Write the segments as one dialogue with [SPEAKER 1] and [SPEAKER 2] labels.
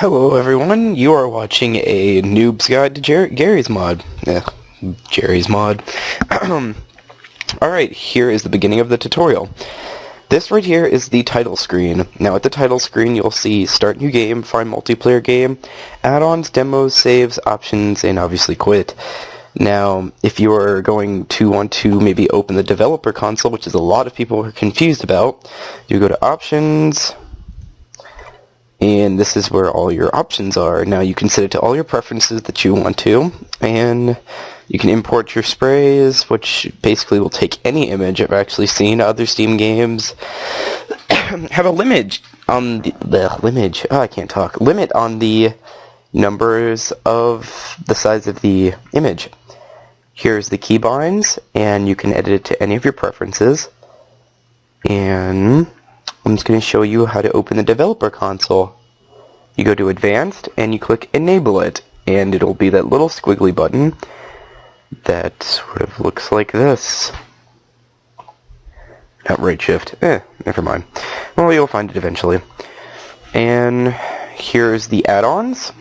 [SPEAKER 1] Hello everyone, you are watching a Noobs Guide to Gary's Mod. Jerry's Mod. Alright, here is the beginning of the tutorial. This right here is the title screen. Now at the title screen you'll see Start New Game, Find Multiplayer Game, Add-ons, Demos, Saves, Options, and obviously Quit. Now, if you are going to want to maybe open the developer console, which is a lot of people are confused about, you go to Options, and this is where all your options are. Now you can set it to all your preferences that you want to, and you can import your sprays, which basically will take any image. I've actually seen other Steam games have a limit on limit on the numbers of the size of the image. Here's the keybinds, and you can edit it to any of your preferences. And I'm just going to show you how to open the developer console. You go to Advanced, and you click Enable It, and it'll be that little squiggly button that sort of looks like this. Not right shift. Never mind. Well, you'll find it eventually. And here's the add-ons.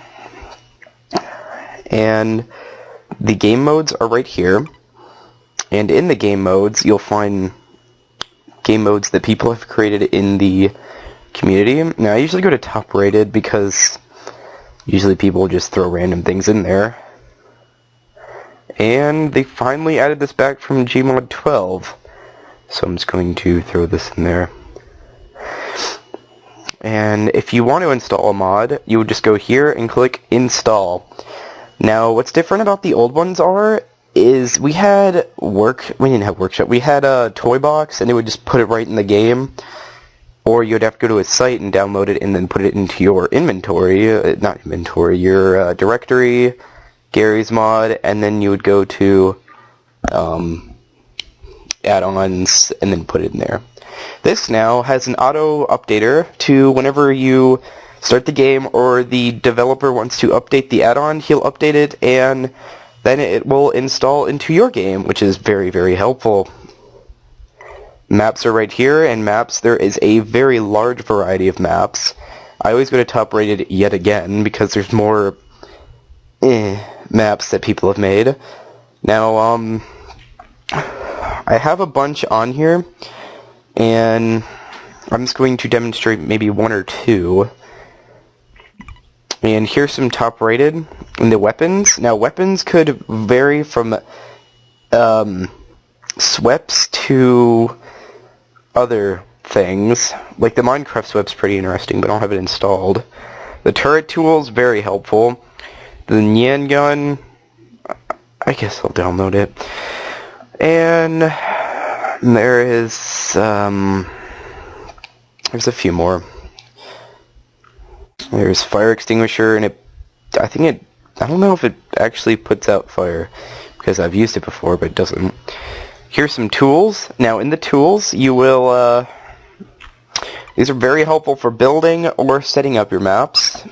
[SPEAKER 1] And the game modes are right here. And in the game modes, you'll find game modes that people have created in the community. Now I usually go to top rated because usually people just throw random things in there. And they finally added this back from GMod 12. So I'm just going to throw this in there. And if you want to install a mod, you would just go here and click Install. Now what's different about the old ones is we didn't have Workshop, we had a Toy Box, and it would just put it right in the game. Or you'd have to go to a site and download it and then put it into your inventory, your directory, Gary's Mod, and then you would go to add-ons and then put it in there. This now has an auto updater to whenever you start the game or the developer wants to update the add-on, he'll update it and then it will install into your game, which is very, very helpful. Maps are right here, and maps, there is a very large variety of maps. I always go to top rated yet again because there's more maps that people have made. Now, I have a bunch on here, and I'm just going to demonstrate maybe one or two. And here's some top rated in the weapons. Now, weapons could vary from sweeps to other things. Like the Minecraft sweep's pretty interesting, but I don't have it installed. The turret tool's very helpful. The Nyan gun, I guess I'll download it. And there is there's a few more. There's fire extinguisher, and I don't know if it actually puts out fire because I've used it before, but it doesn't. Here's some tools. Now in the tools, you will, these are very helpful for building or setting up your maps.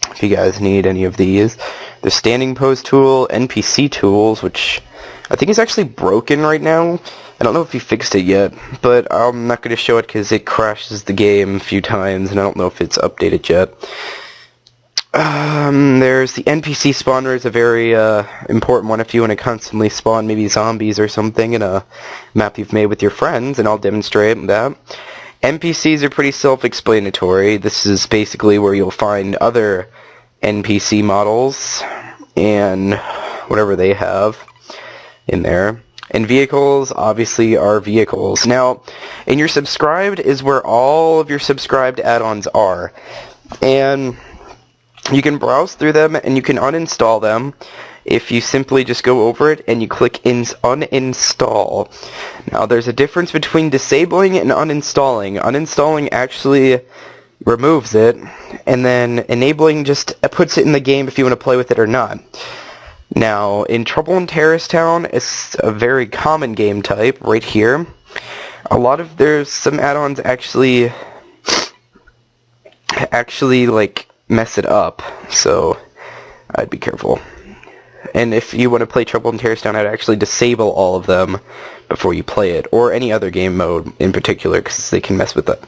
[SPEAKER 1] If you guys need any of these. The standing pose tool, NPC tools, which I think is actually broken right now. I don't know if you fixed it yet, but I'm not going to show it because it crashes the game a few times, and I don't know if it's updated yet. There's the NPC spawner is a very important one if you want to constantly spawn maybe zombies or something in a map you've made with your friends, and I'll demonstrate that. NPCs are pretty self-explanatory. This is basically where you'll find other NPC models and whatever they have in there. And vehicles, obviously, are vehicles. Now, in your subscribed is where all of your subscribed add-ons are. And you can browse through them, and you can uninstall them if you simply just go over it and you click uninstall. Now, there's a difference between disabling and uninstalling. Uninstalling actually removes it, and then enabling just puts it in the game if you want to play with it or not. Now, in Trouble in Terrorist Town, it's a very common game type right here. There's some add-ons actually like mess it up, so I'd be careful. And if you want to play Trouble in Terrorist Town, I'd actually disable all of them before you play it, or any other game mode in particular, because they can mess with that.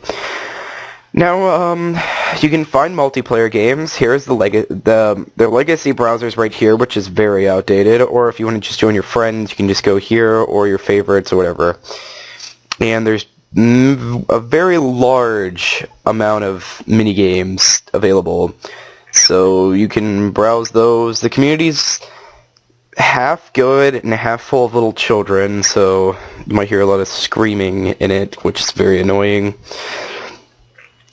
[SPEAKER 1] Now, you can find multiplayer games. Here's the legacy browsers right here, which is very outdated. Or if you want to just join your friends, you can just go here, or your favorites, or whatever. And there's a very large amount of mini games available, so you can browse those. The community's half good and half full of little children, so you might hear a lot of screaming in it, which is very annoying.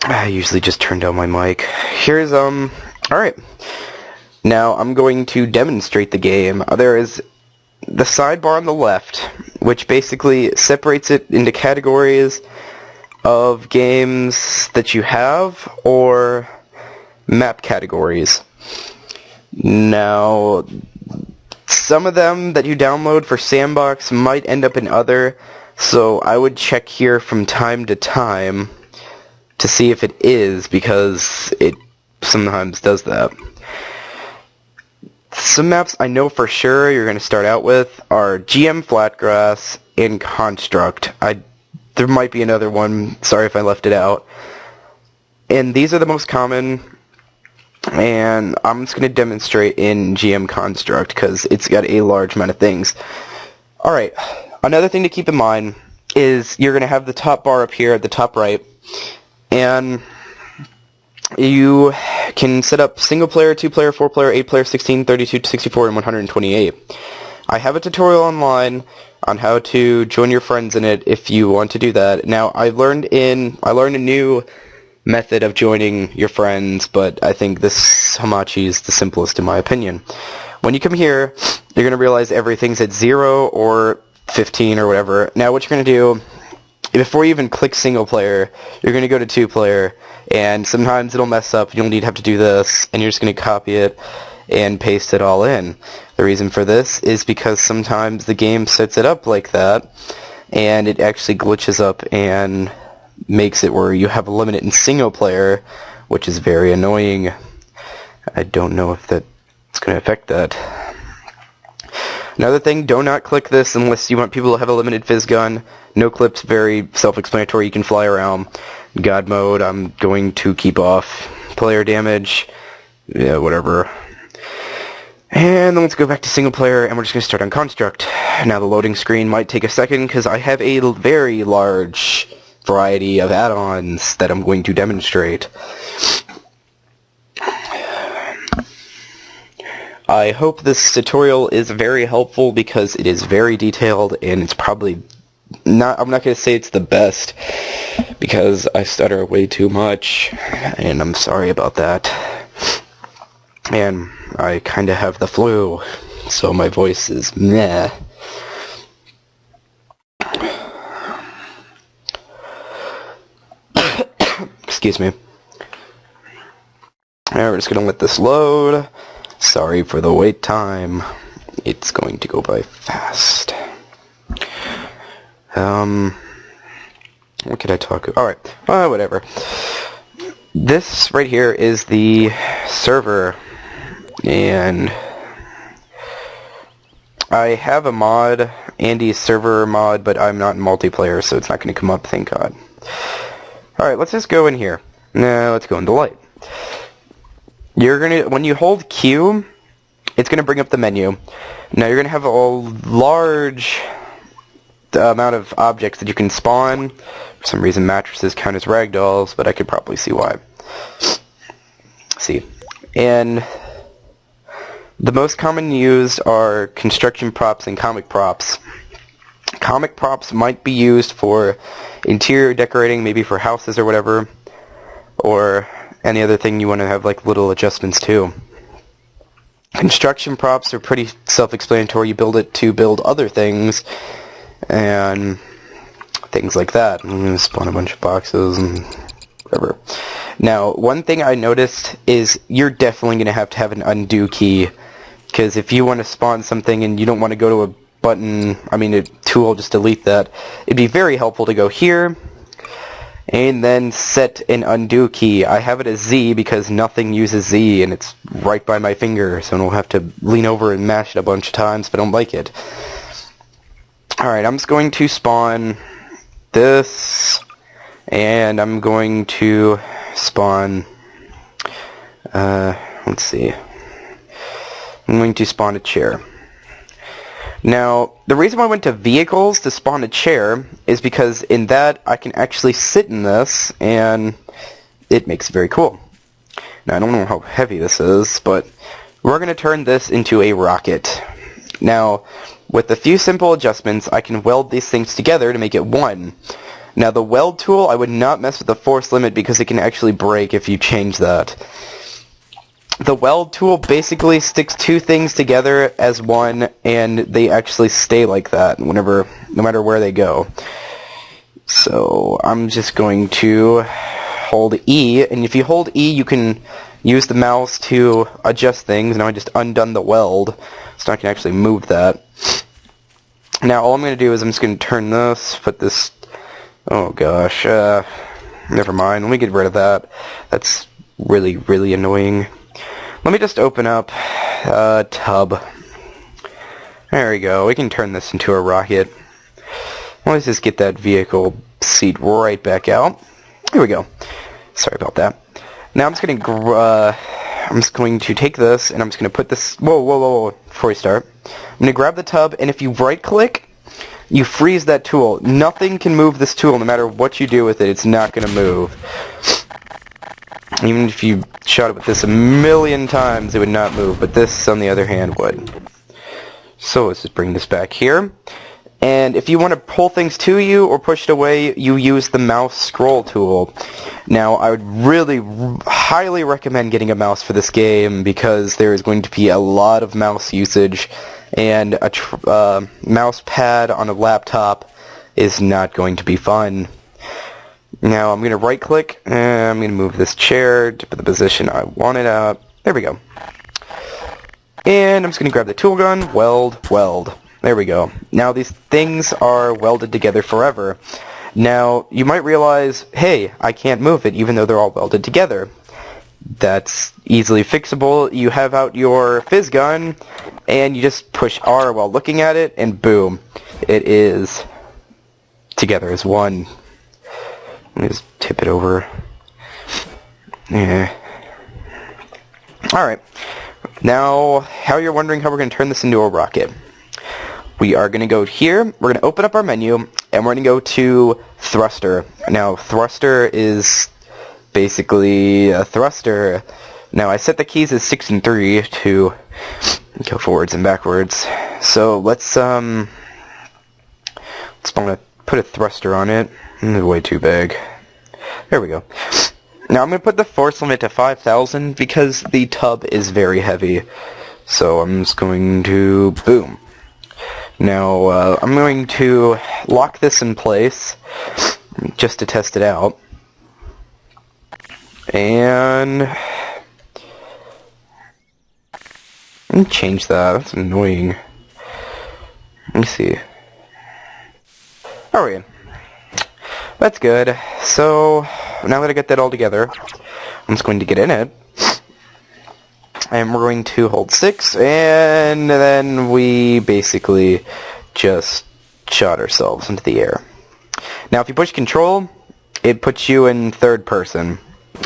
[SPEAKER 1] I usually just turn down my mic. Here's, alright. Now, I'm going to demonstrate the game. There is the sidebar on the left, which basically separates it into categories of games that you have, or map categories. Now, some of them that you download for Sandbox might end up in other, so I would check here from time to time to see if it is, because it sometimes does that. Some maps I know for sure you're going to start out with are GM Flatgrass and Construct. There might be another one, sorry if I left it out. And these are the most common, and I'm just going to demonstrate in GM Construct because it's got a large amount of things. Alright, another thing to keep in mind is you're going to have the top bar up here at the top right, and you can set up single player, 2-player, 4-player, 8-player, 16, 32, 64, and 128. I have a tutorial online on how to join your friends in it if you want to do that. Now, I learned a new method of joining your friends, but I think this Hamachi is the simplest in my opinion. When you come here, you're going to realize everything's at 0 or 15 or whatever. Now, what you're going to do, before you even click single player, you're going to go to 2-player, and sometimes it'll mess up, you'll have to do this, and you're just going to copy it and paste it all in. The reason for this is because sometimes the game sets it up like that, and it actually glitches up and makes it where you have a limit in single player, which is very annoying. I don't know if that's going to affect that. Another thing, do not click this unless you want people to have a limited fizz gun. No clips, very self-explanatory, you can fly around. God mode, I'm going to keep off. Player damage, yeah, whatever. And then let's go back to single player, and we're just going to start on Construct. Now the loading screen might take a second, because I have a very large variety of add-ons that I'm going to demonstrate. I hope this tutorial is very helpful because it is very detailed, and it's probably not, I'm not going to say it's the best because I stutter way too much, and I'm sorry about that. And I kind of have the flu, so my voice is meh. Excuse me. Alright, we're just going to let this load. Sorry for the wait time. It's going to go by fast. What could I talk about? Alright, whatever. This right here is the server, and I have a mod, Andy's server mod, but I'm not in multiplayer, so it's not going to come up, thank God. Alright, let's just go in here. Now, let's go into light. You're gonna, when you hold Q, it's gonna bring up the menu. Now you're gonna have a large amount of objects that you can spawn. For some reason mattresses count as ragdolls, but I could probably see why. See. And the most common used are construction props and comic props. Comic props might be used for interior decorating, maybe for houses or whatever, or any other thing you want to have like little adjustments to. Construction props are pretty self-explanatory. You build it to build other things and things like that. I'm going to spawn a bunch of boxes and whatever. Now, one thing I noticed is you're definitely going to have an undo key, because if you want to spawn something and you don't want to go to a button, a tool, just delete that, it'd be very helpful to go here and then set an undo key. I have it as Z because nothing uses Z, and it's right by my finger, so I don't have to lean over and mash it a bunch of times if I don't like it. Alright, I'm just going to spawn this, And I'm going to spawn, let's see, I'm going to spawn a chair. Now, the reason why I went to vehicles to spawn a chair is because in that I can actually sit in this, and it makes it very cool. Now, I don't know how heavy this is, but we're going to turn this into a rocket. Now, with a few simple adjustments, I can weld these things together to make it one. Now, the weld tool, I would not mess with the force limit because it can actually break if you change that. The weld tool basically sticks two things together as one, and they actually stay like that no matter where they go. So, I'm just going to hold E, and if you hold E, you can use the mouse to adjust things. Now I just undone the weld, so I can actually move that. Now all I'm going to do is I'm just going to turn this, put this, oh gosh, never mind, let me get rid of that. That's really, really annoying. Let me just open up tub. There we go, we can turn this into a rocket. Let's just get that vehicle seat right back out. Here we go. Sorry about that. Now I'm just going to take this and I'm just going to put this. Whoa! Before we start, I'm going to grab the tub, and if you right-click, you freeze that tool. Nothing can move this tool, no matter what you do with it. It's not going to move. Even if you shot it with this a million times, it would not move. But this, on the other hand, would. So let's just bring this back here. And if you want to pull things to you or push it away, you use the mouse scroll tool. Now, I would really highly recommend getting a mouse for this game because there is going to be a lot of mouse usage, and a mouse pad on a laptop is not going to be fun. Now, I'm going to right-click, and I'm going to move this chair to the position I want it at. There we go. And I'm just going to grab the tool gun, weld. There we go. Now these things are welded together forever. Now, you might realize, hey, I can't move it even though they're all welded together. That's easily fixable. You have out your fizz gun, and you just push R while looking at it, and boom. It is together as one. Let me just tip it over. Yeah. Alright. Now, how you're wondering how we're going to turn this into a rocket. We are going to go here, we're going to open up our menu, and we're going to go to thruster. Now, thruster is basically a thruster. Now, I set the keys as 6 and 3 to go forwards and backwards. So, let's want to put a thruster on it. It's way too big. There we go. Now, I'm going to put the force limit to 5,000 because the tub is very heavy. So, I'm just going to, boom. Now, I'm going to lock this in place just to test it out. And let me change that. That's annoying. Let me see. Alright. That's good. So, now that I get that all together, I'm just going to get in it. And we're going to hold 6, and then we basically just shot ourselves into the air. Now, if you push Control, it puts you in third person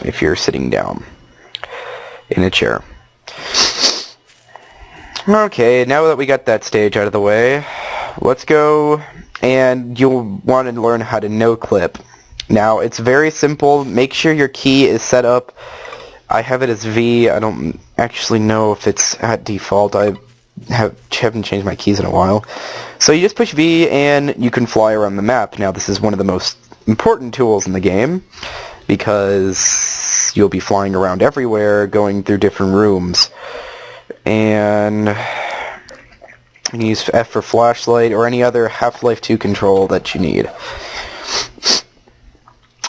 [SPEAKER 1] if you're sitting down in a chair. Okay, now that we got that stage out of the way, let's go, and you'll want to learn how to no-clip. Now, it's very simple. Make sure your key is set up. I have it as V. I don't actually know if it's at default. I haven't changed my keys in a while. So you just push V and you can fly around the map. Now this is one of the most important tools in the game because you'll be flying around everywhere, going through different rooms. And you can use F for flashlight or any other Half-Life 2 control that you need.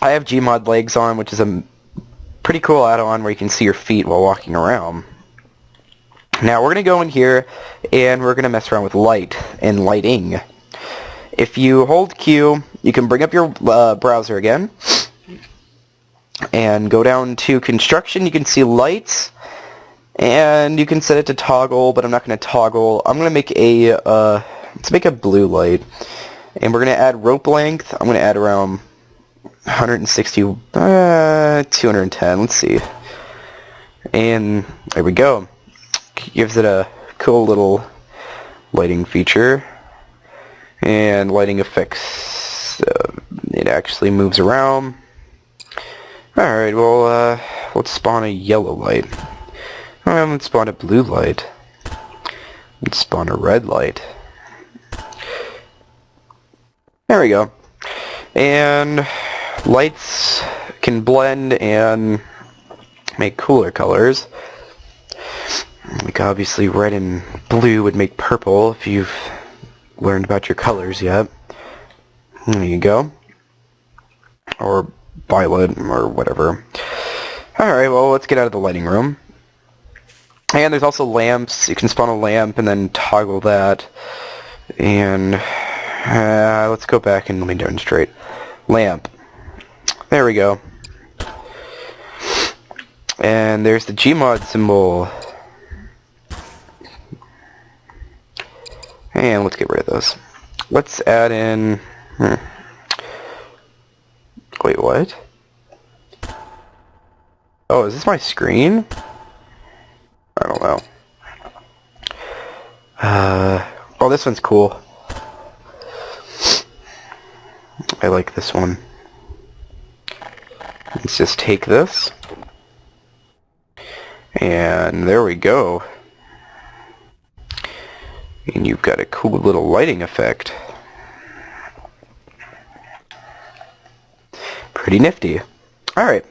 [SPEAKER 1] I have GMod legs on, which is a pretty cool add-on where you can see your feet while walking around. Now we're going to go in here and we're going to mess around with light and lighting. If you hold Q, you can bring up your browser again and go down to construction. You can see lights and you can set it to toggle, but I'm not going to toggle. I'm going to make a let's make a blue light, and we're going to add rope length. I'm going to add around 160, 210, let's see. And there we go. Gives it a cool little lighting feature. And lighting effects, it actually moves around. Alright, well, let's spawn a yellow light. Let's spawn a blue light. Let's spawn a red light. There we go. And lights can blend and make cooler colors. Like obviously red and blue would make purple if you've learned about your colors yet. There you go. Or violet or whatever. Alright, well, let's get out of the lighting room. And there's also lamps. You can spawn a lamp and then toggle that. And let's go back and let me demonstrate. Lamp. There we go. And there's the GMod symbol. And let's get rid of those. Let's add in... Wait, what? Oh, is this my screen? I don't know. Oh, this one's cool. I like this one. Let's just take this. And there we go. And you've got a cool little lighting effect. Pretty nifty. Alright,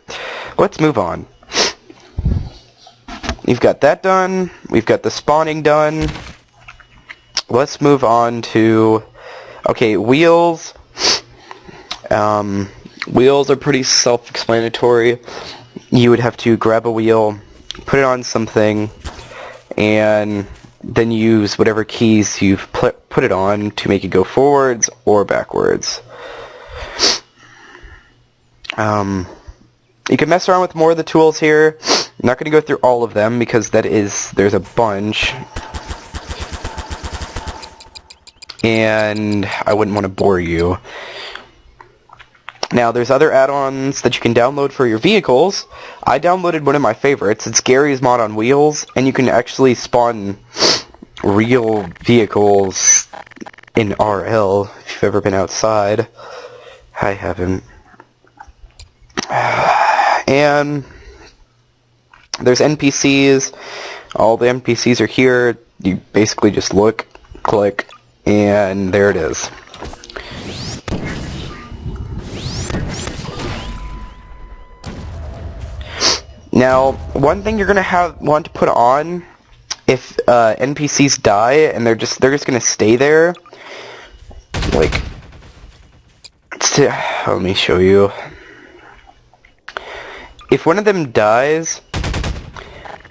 [SPEAKER 1] let's move on. We've got that done. We've got the spawning done. Let's move on to... Okay, wheels. Wheels are pretty self-explanatory. You would have to grab a wheel, put it on something, and then use whatever keys you've put it on to make it go forwards or backwards. You can mess around with more of the tools here. I'm not going to go through all of them because there's a bunch. And I wouldn't want to bore you. Now, there's other add-ons that you can download for your vehicles. I downloaded one of my favorites. It's Gary's Mod on Wheels, and you can actually spawn real vehicles in RL, if you've ever been outside. I haven't. And there's NPCs. All the NPCs are here. You basically just look, click, and there it is. Now, one thing you're gonna want to put on if NPCs die and they're just gonna stay there. Like, let me show you. If one of them dies,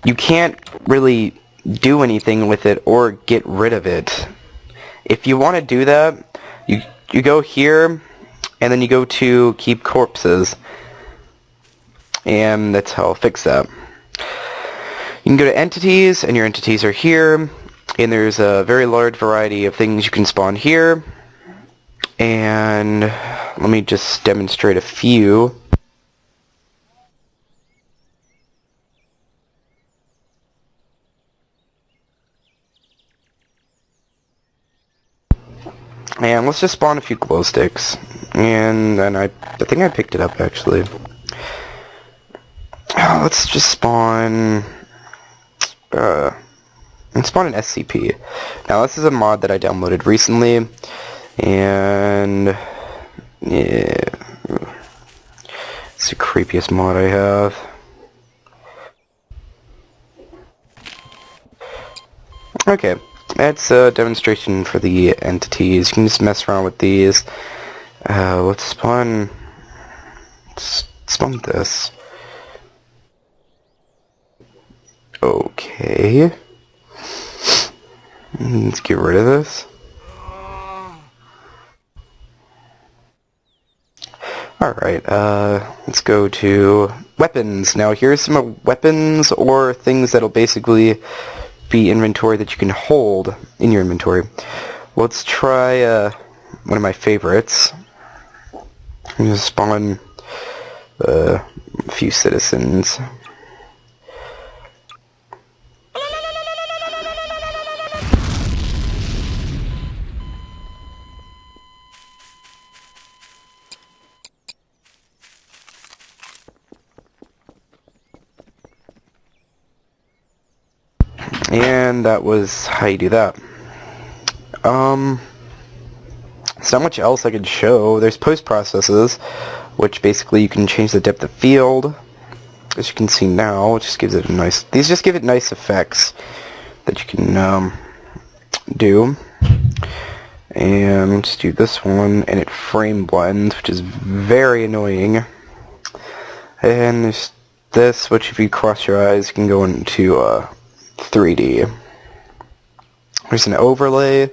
[SPEAKER 1] you can't really do anything with it or get rid of it. If you want to do that, you go here, and then you go to Keep Corpses. And that's how I'll fix that. You can go to Entities, and your entities are here. And there's a very large variety of things you can spawn here. And let me just demonstrate a few. And let's just spawn a few glow sticks. And then I think I picked it up actually. Let's just spawn... let's spawn an SCP. Now this is a mod that I downloaded recently. And... yeah... it's the creepiest mod I have. Okay. That's a demonstration for the entities. You can just mess around with these. Let's spawn this. Okay. Let's get rid of this. Alright, let's go to weapons. Now here's some weapons or things that'll basically be inventory that you can hold in your inventory. Let's try one of my favorites. I'm gonna spawn a few citizens. And that was how you do that. There's not much else I could show. There's post processes, which basically you can change the depth of field, as you can see now. It just gives it a nice. These just give it nice effects that you can do. And let's do this one, and it frame blends, which is very annoying. And there's this, which if you cross your eyes, you can go into 3D. There's an overlay.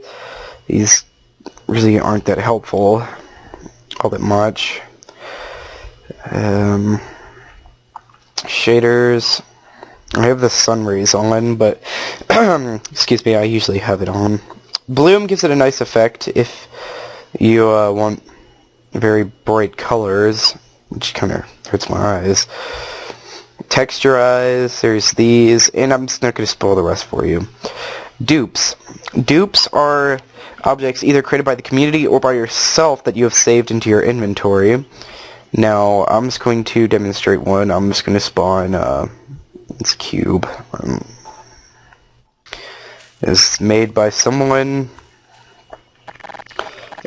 [SPEAKER 1] These really aren't that helpful all that much. Shaders. I have the sun rays on, but excuse me, I usually have it on. Bloom gives it a nice effect if you want very bright colors, which kind of hurts my eyes. Texturize, there's these, and I'm just not going to spoil the rest for you. Dupes. Dupes are objects either created by the community or by yourself that you have saved into your inventory. Now, I'm just going to demonstrate one. I'm just going to spawn this cube. It's made by someone,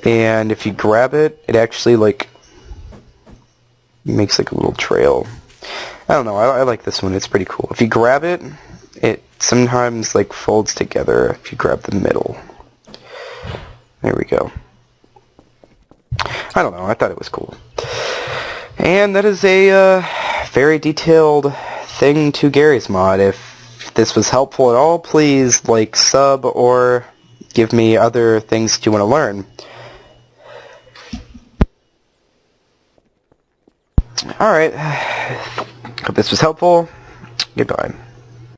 [SPEAKER 1] and if you grab it, it actually like makes like a little trail. I don't know, I like this one, it's pretty cool. If you grab it, it sometimes like folds together if you grab the middle. There we go. I don't know, I thought it was cool. And that is a very detailed thing to Gary's mod. If this was helpful at all, please like, sub, or give me other things that you want to learn. Alright, hope this was helpful. Goodbye.